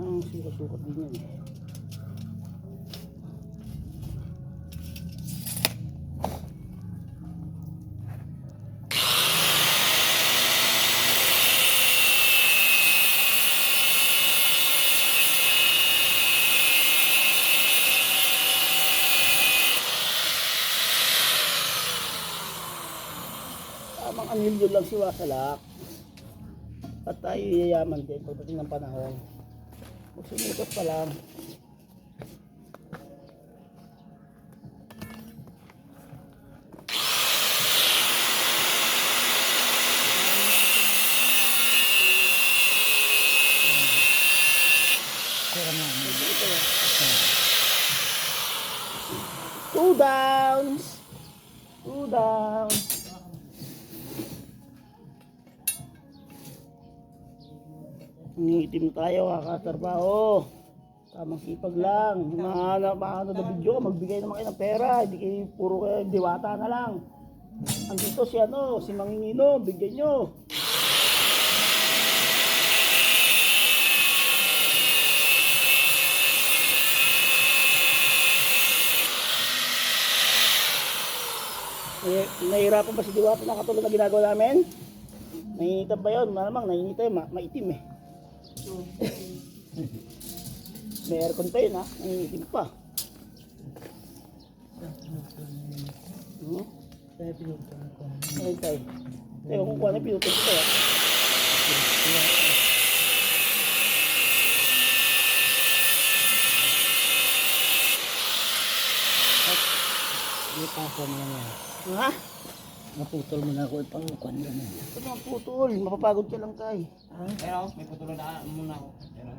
Sukat-sukat din yan. Tamang anilyo lang si Wasalak. At tayo yayaman din pagdating ng panahon. Kung sumikot pa lang. Two downs. Two downs. Nangitim tayo kakatrabaho. Tamang sipag lang. Maano na video, magbigay naman kayo ng pera. Hindi kayo puro kayo diwata na lang. Andito si si Mangingino, bigyan nyo. Nahihirapan ba si Diwata na katulad na ginagawa namin? Nainitan ba yun? Malamang nainitan yun, maitim eh. May aircon pa yun ha, nainitim pa. Kaya pinutol ko. Ayun tayo. Tayo kung kuha na pinutol ko tayo. Ipasa mo na yan. Ha? Naputol mo na ako ipangkuan na mo. Ito mga putol, mapapagod ka lang tayo. Pero may putulong na muna ako. Pero,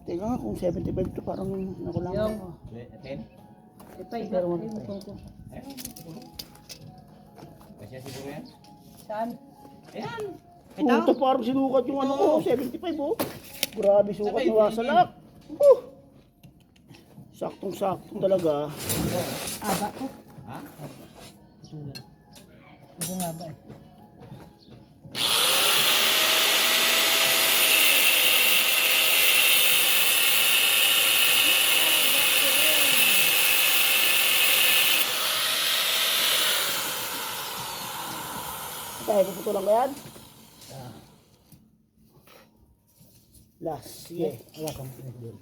Teka nga kung 75 to parang nakulang ako. 10? Pero ano tayo? Kasi siguro yan? Saan? Ayan! Ito parang sinukat yung ano ko, 75 oh. Grabe sukat ni Wasalak. Saktong-saktong talaga. Aba ko. Ha? Ito nga ba eh. Tayo, puputulan ko yan? Last, sige. Wala kang pinagdol.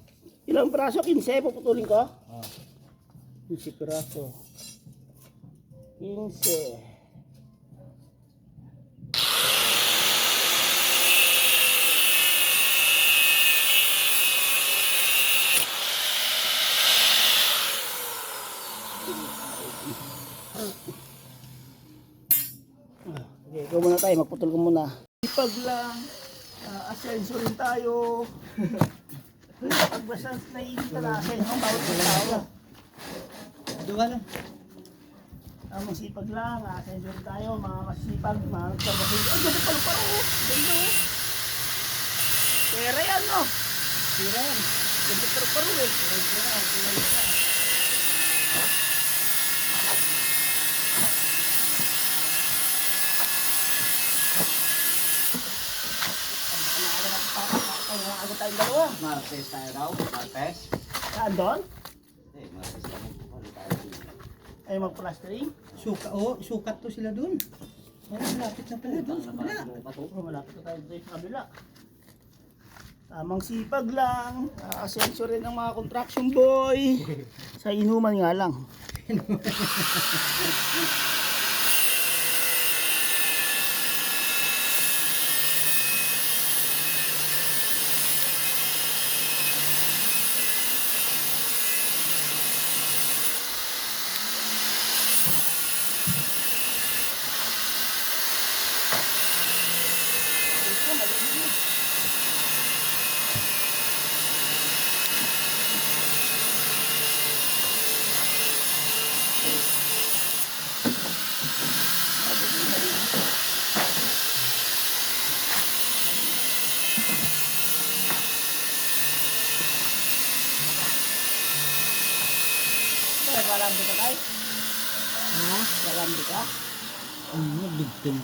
Ilang piraso? 15, puputulin ko? 15 piraso. 15. Okay, go muna tayo. Magputol ko muna. Ipag lang. Asenso rin tayo. Pag basta naiinit na asenso, bawat tao. Duwa na. Masipag lang, asenso rin tayo. Mga masipag, mga nagtrabaho. Ay, ganda pala pala oh. Ganda oh. Pera yan no. Pera yan. Ganda pala pala eh. Ano tayong dalawa? Martes tayo daw? Martes? Saan doon? Martes tayo. Ano tayo dito? Ay mag-plastering? Sukat to sila dun. Malapit na pala dun sa kabila. Malapit na tayo dito sa kabila. Tamang sipag lang. Asenso rin ang mga construction boy. Sa inuman nga lang. Kalambi ka tayo? Ha? Kalambi ka? Bigtin.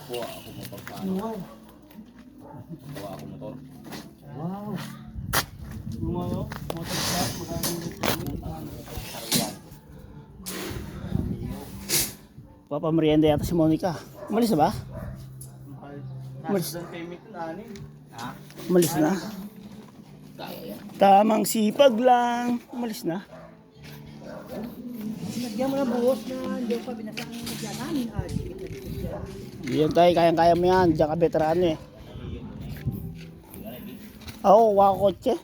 Kuha ako mo pagkain. Wow. Kuha ako motor. Wow. Papamerienda yata si Monica. Umalis na ba? Umalis. Ha? Umalis na. Tamang sipag lang. Umalis na. Sinagyan mo na buhos na hindi pa binasang nagyan namin. Yan tayo, kayang-kaya mo yan. Diyan ka veterano eh. Oo, kotse.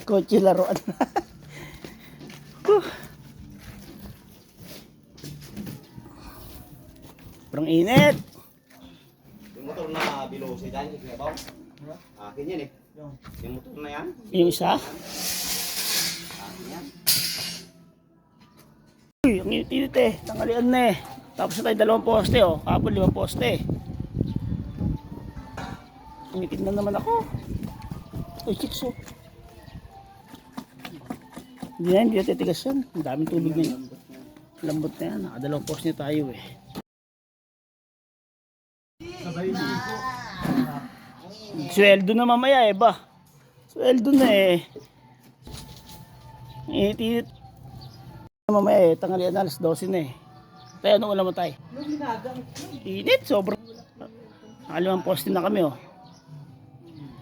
Kotse laruan. Parang init. Yung motor na below sa dyan, yung kinabaw. Akin yan eh. Yung motor na yan. Yung isa. Akin yan. Uy, ang init eh. Tanghalian na eh. Tapos na tayo 2 poste oh. Kapon 5 poste. Umitin na naman ako. Uy, chicks oh. Hindi na titigas yan. Ang daming tubig na yun. Lambot na yan. Naka 2 poste tayo eh. Sweldo na mamaya eh ba? Sweldo na eh. Init-init. Mamaya eh, tanghalian na 12 na eh. Tayo, ano ulam mo tayo? Init, sobrang. Nakalimang poste na kami oh.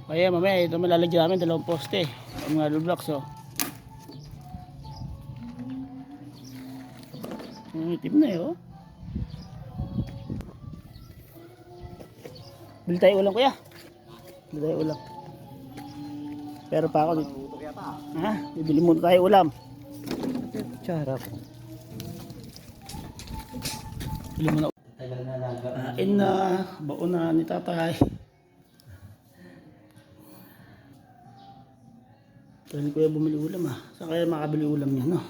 Kaya mamaya ito malalagyan namin 2 poste. Ang mga blocks oh. Itim na eh oh. Bili tayo ulam kuya. Bili tayo ulam. Pero pa ako dito. Ha? Bibili muna tayo ulam. Charap. Bili muna. Kain na. Baon na ni tatay. Ito ni kuya bumili ulam ah. Saan kaya makabili ulam niya no?